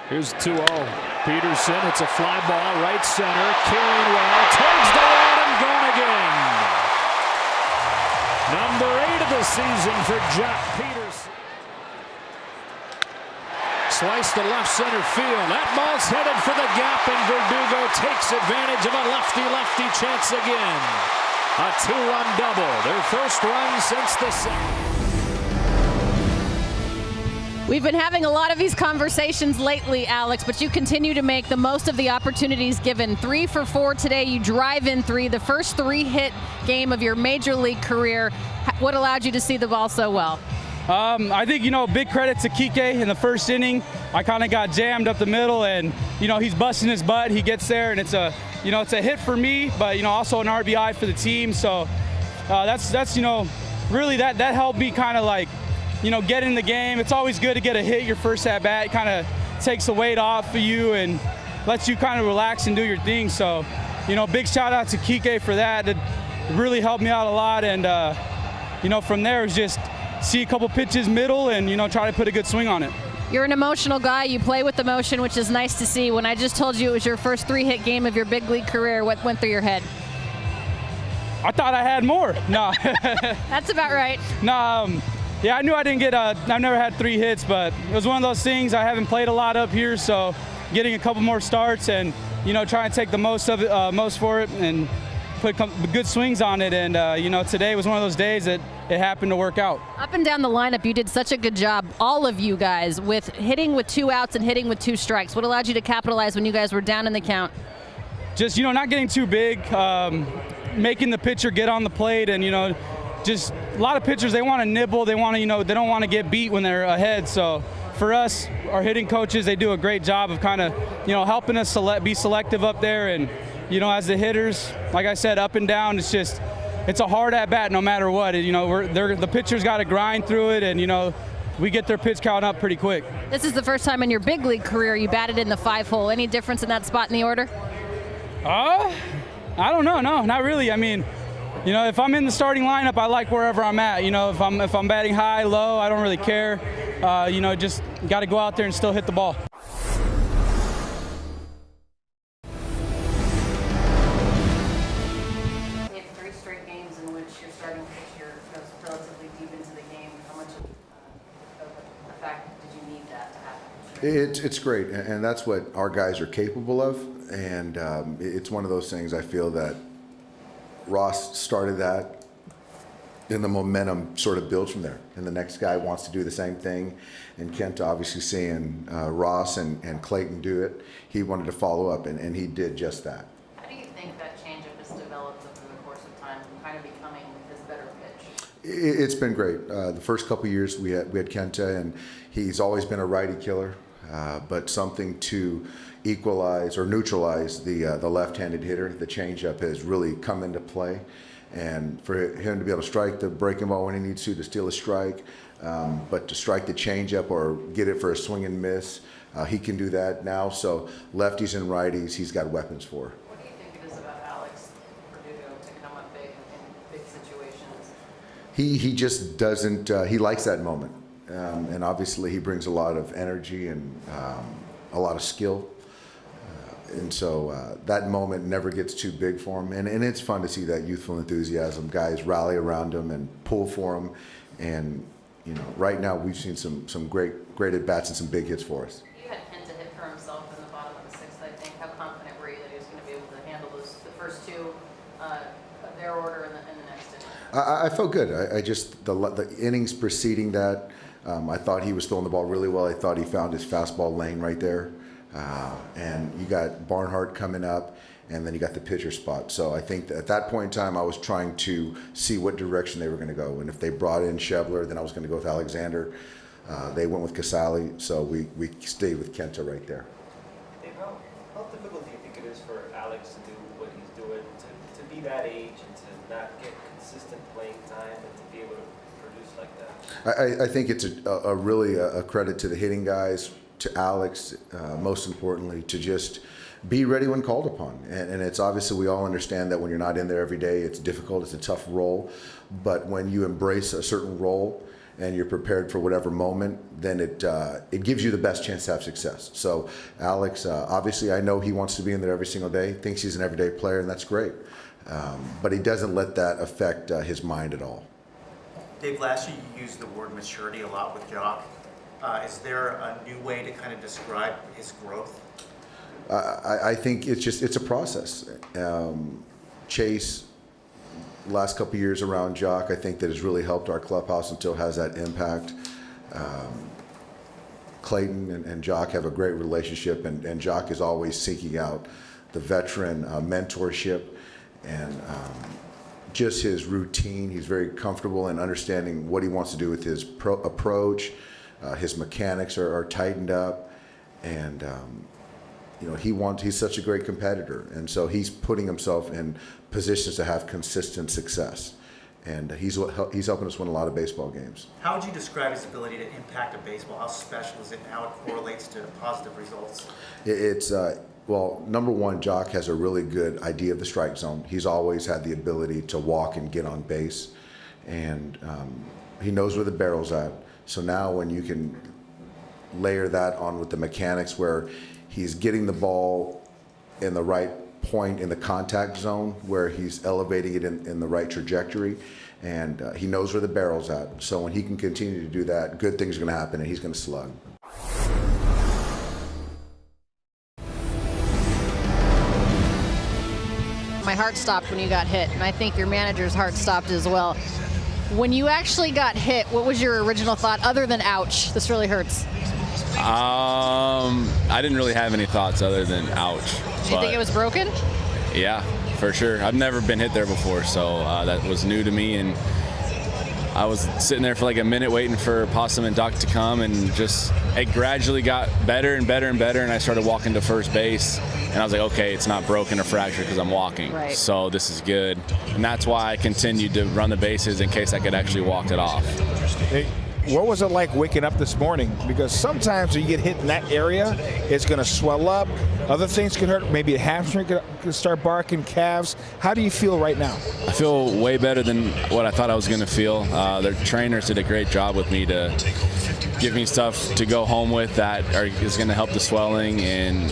Here's 2-0. Peterson, it's a fly ball, right center, carrying well, towards the wall and gone again. Number 8 of the season for Jack Peterson. Slice to left center field. That ball's headed for the gap, and Verdugo takes advantage of a lefty-lefty chance again. A 2-run double, their first run since the second. We've been having a lot of these conversations lately, Alex, but you continue to make the most of the opportunities given. 3 for 4 today, you drive in 3, the first 3-hit game of your major league career. What allowed you to see the ball so well? I think, big credit to Kike in the first inning. I kind of got jammed up the middle, and, he's busting his butt. He gets there, and it's a hit for me, but, also an RBI for the team. So that's really that helped me kind of like, get in the game. It's always good to get a hit your first at bat. It kind of takes the weight off of you and lets you kind of relax and do your thing. So, big shout out to Kike for that. It really helped me out a lot. And, from there it was just see a couple pitches middle and, try to put a good swing on it. You're an emotional guy. You play with emotion, which is nice to see. When I just told you it was your first 3-hit game of your big league career, what went through your head? I thought I had more. No. That's about right. No. Yeah, I knew I didn't get I've never had 3 hits, but it was one of those things. I haven't played a lot up here, so getting a couple more starts and, trying to take the most of it, most for it and put good swings on it. And, today was one of those days that it happened to work out. Up and down the lineup, you did such a good job, all of you guys, with hitting with 2 outs and hitting with 2 strikes. What allowed you to capitalize when you guys were down in the count? Just, not getting too big, making the pitcher get on the plate and, just a lot of pitchers, they want to nibble. They want to, they don't want to get beat when they're ahead. So for us, our hitting coaches, they do a great job of kind of, helping us be selective up there. And, as the hitters, like I said, up and down, it's a hard at bat no matter what. The pitcher's got to grind through it, and, we get their pitch count up pretty quick. This is the first time in your big league career you batted in the 5-hole. Any difference in that spot in the order? I don't know. No, not really. I mean, if I'm in the starting lineup, I like wherever I'm at. If I'm batting high, low, I don't really care. Just got to go out there and still hit the ball. We have 3 straight games in which your starting pitcher goes relatively deep into the game. How much of a fact did you need that to happen? It's great, and that's what our guys are capable of. And it's one of those things I feel that Ross started that, and the momentum sort of builds from there. And the next guy wants to do the same thing. And Kent, obviously seeing Ross and Clayton do it, he wanted to follow up, and he did just that. How do you think that changeup has developed over the course of time, kind of becoming his better pitch? It's been great. The first couple of years we had Kenta, and he's always been a righty killer, but something to equalize or neutralize the left-handed hitter. The changeup has really come into play, and for him to be able to strike the breaking ball when he needs to steal a strike, but to strike the changeup or get it for a swing and miss, he can do that now. So lefties and righties, he's got weapons for. What do you think it is about Alex Verdugo to come up big in big situations? He just doesn't. He likes that moment, and obviously he brings a lot of energy and a lot of skill. And so that moment never gets too big for him. And it's fun to see that youthful enthusiasm. Guys rally around him and pull for him. And, right now we've seen some great at-bats and some big hits for us. You had Kent to hit for himself in the bottom of the 6th, I think. How confident were you that he was going to be able to handle the first 2 of their order in the next inning? I felt good. I just, the innings preceding that, I thought he was throwing the ball really well. I thought he found his fastball lane right there. And you got Barnhart coming up, and then you got the pitcher spot. So I think that at that point in time, I was trying to see what direction they were going to go. And if they brought in Shevler, then I was going to go with Alexander. They went with Casali, so we stayed with Kenta right there. Dave, how difficult do you think it is for Alex to do what he's doing, to be that age and to not get consistent playing time and to be able to produce like that? I think it's really a credit to the hitting guys, to Alex, most importantly, to just be ready when called upon. And it's obviously, we all understand that when you're not in there every day, it's difficult, it's a tough role. But when you embrace a certain role and you're prepared for whatever moment, then it gives you the best chance to have success. So Alex, obviously I know he wants to be in there every single day, thinks he's an everyday player, and that's great. But he doesn't let that affect his mind at all. Dave, last year you used the word maturity a lot with Jock. Is there a new way to kind of describe his growth? I think it's a process. Chase, last couple of years around Jock, I think that has really helped our clubhouse until it has that impact. Clayton and Jock have a great relationship, and Jock is always seeking out the veteran mentorship and just his routine. He's very comfortable in understanding what he wants to do with his approach. His mechanics are tightened up, and he's such a great competitor, and so he's putting himself in positions to have consistent success, and he's helping us win a lot of baseball games. How would you describe his ability to impact a baseball? How special is it, and how it correlates to positive results? Well, number one, Jock has a really good idea of the strike zone. He's always had the ability to walk and get on base, and he knows where the barrel's at. So now when you can layer that on with the mechanics where he's getting the ball in the right point in the contact zone, where he's elevating it in the right trajectory, and he knows where the barrel's at. So when he can continue to do that, good things are going to happen, and he's going to slug. My heart stopped when you got hit, and I think your manager's heart stopped as well. When you actually got hit, what was your original thought other than, ouch, this really hurts? I didn't really have any thoughts other than, ouch. Did you think it was broken? Yeah, for sure. I've never been hit there before, so that was new to me, and I was sitting there for like a minute waiting for Possum and Duck to come, and it gradually got better and better and better, and I started walking to first base, and I was like, okay, it's not broken or fractured because I'm walking, right. So this is good, and that's why I continued to run the bases in case I could actually walk it off. Hey, what was it like waking up this morning? Because sometimes when you get hit in that area, it's going to swell up. Other things could hurt. Maybe a hamstring could start barking, calves. How do you feel right now? I feel way better than what I thought I was going to feel. Their trainers did a great job with me to give me stuff to go home with that is going to help the swelling, and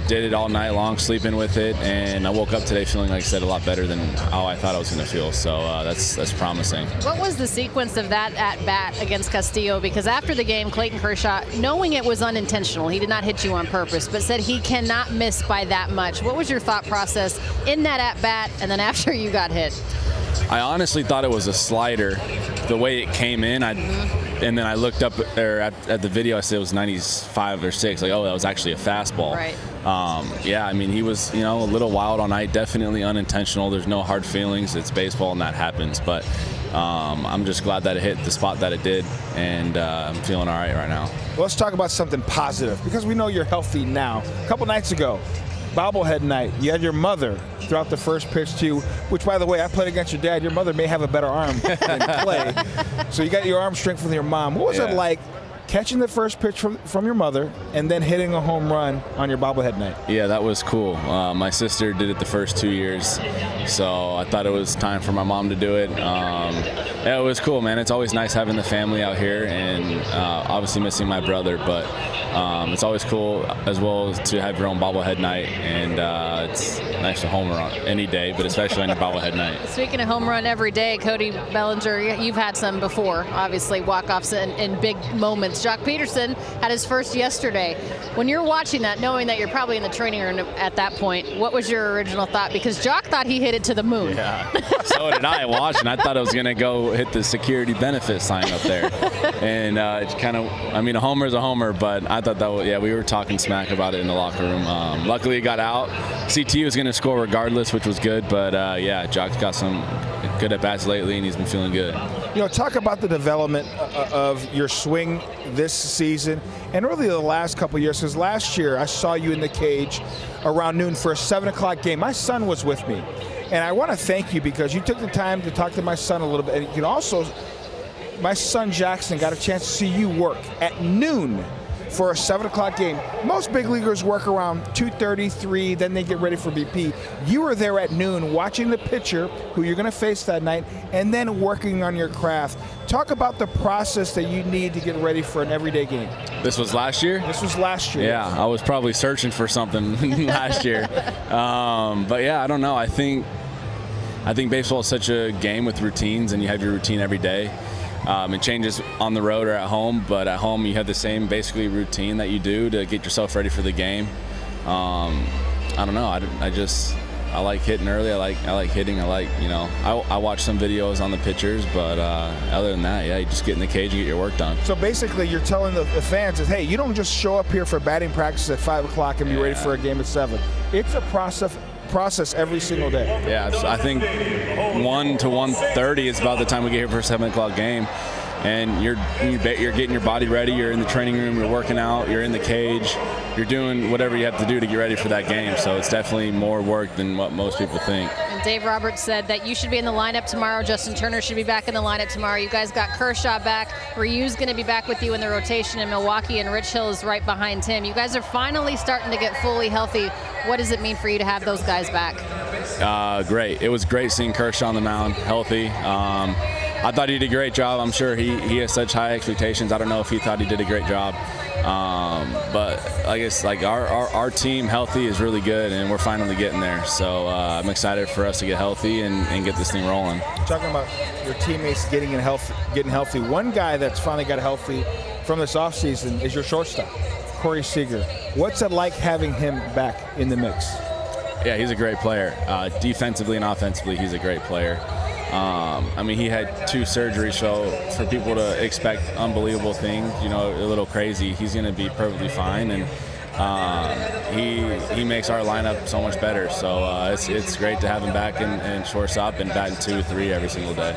did it all night long, sleeping with it, and I woke up today feeling, like I said, a lot better than how I thought I was going to feel, so that's promising. What was the sequence of that at-bat against Castillo? Because after the game, Clayton Kershaw, knowing it was unintentional, he did not hit you on purpose, but said he cannot miss by that much. What was your thought process in that at-bat and then after you got hit? I honestly thought it was a slider. The way it came in, and then I looked up at the video, I said it was 95 or 6. Like, oh, that was actually a fastball. Right. Yeah, I mean, he was, a little wild all night, definitely unintentional. There's no hard feelings. It's baseball, and that happens. But I'm just glad that it hit the spot that it did, and I'm feeling all right now. Well, let's talk about something positive, because we know you're healthy now. A couple nights ago, bobblehead night, you had your mother throughout the first pitch to you, which, by the way, I played against your dad. Your mother may have a better arm than Clay. So you got your arm strength from your mom. What was it like catching the first pitch from your mother and then hitting a home run on your bobblehead night? Yeah, that was cool. My sister did it the first 2 years, so I thought it was time for my mom to do it. Yeah, it was cool, man. It's always nice having the family out here, and obviously missing my brother, but it's always cool as well to have your own bobblehead night, and it's nice to home run any day, but especially on your bobblehead night. Speaking of home run every day, Cody Bellinger, you've had some before, obviously, walk-offs in big moments. Jock Peterson had his first yesterday. When you're watching that, knowing that you're probably in the training room at that point, what was your original thought? Because Jock thought he hit it to the moon. Yeah, so did I watching. I thought it was going to go hit the security benefit sign up there. And it's kind of, I mean, a homer's a homer, but I thought that was, yeah, we were talking smack about it in the locker room. Luckily it got out. CT was going to score regardless, which was good, but yeah, Jock's got some good at-bats lately, and he's been feeling good. Talk about the development of your swing this season and really the last couple of years, because last year I saw you in the cage around noon for a 7 o'clock game. My son was with me, and I want to thank you because you took the time to talk to my son a little bit, and also my son Jackson got a chance to see you work at noon for a 7 o'clock game. Most big leaguers work around 2:33, then they get ready for BP. You were there at noon watching the pitcher who you're going to face that night and then working on your craft. Talk about the process that you need to get ready for an everyday game. This was last year? This was last year. Yeah, I was probably searching for something last year. But yeah, I don't know. I think baseball is such a game with routines, and you have your routine every day. It changes on the road or at home, but at home you have the same basically routine that you do to get yourself ready for the game. I don't know. I like hitting early. I like hitting. I watch some videos on the pitchers, but other than that, yeah, you just get in the cage and get your work done. So basically, you're telling the fans that, hey, you don't just show up here for batting practice at 5 o'clock and be ready for a game at 7. It's a process every single day. Yeah, I think 1 to 1:30 is about the time we get here for a 7 o'clock game. And you're getting your body ready. You're in the training room. You're working out. You're in the cage. You're doing whatever you have to do to get ready for that game. So it's definitely more work than what most people think. And Dave Roberts said that you should be in the lineup tomorrow. Justin Turner should be back in the lineup tomorrow. You guys got Kershaw back. Ryu's going to be back with you in the rotation in Milwaukee, and Rich Hill is right behind him. You guys are finally starting to get fully healthy. What does it mean for you to have those guys back? Great. It was great seeing Kershaw on the mound, healthy. I thought he did a great job. I'm sure he has such high expectations. I don't know if he thought he did a great job. But I guess our team healthy is really good, and we're finally getting there. So I'm excited for us to get healthy and get this thing rolling. Talking about your teammates getting healthy. One guy that's finally got healthy from this offseason is your shortstop, Corey Seager. What's it like having him back in the mix? Yeah, he's a great player. Defensively and offensively, he's a great player. He had 2 surgeries, so for people to expect unbelievable things, a little crazy, he's going to be perfectly fine, and he makes our lineup so much better. So it's great to have him back in shortstop and batting 2, 3 every single day.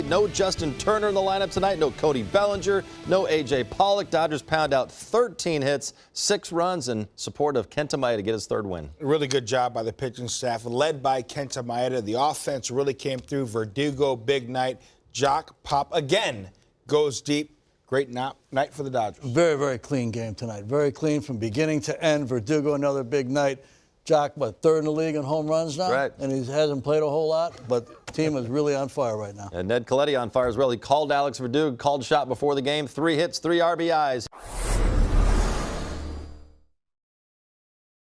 No Justin Turner in the lineup tonight, no Cody Bellinger, no A.J. Pollock. Dodgers pound out 13 hits, 6 runs in support of Kenta Maeda to get his 3rd win. Really good job by the pitching staff, led by Kenta Maeda. The offense really came through. Verdugo, big night. Jock Pop again goes deep. Great night for the Dodgers. Very, very clean game tonight. Very clean from beginning to end. Verdugo, another big night. Jock, 3rd in the league in home runs now? Right. And he hasn't played a whole lot, but the team is really on fire right now. And Ned Colletti on fire as well. He called Alex Verdugo, called shot before the game. 3 hits, 3 RBIs.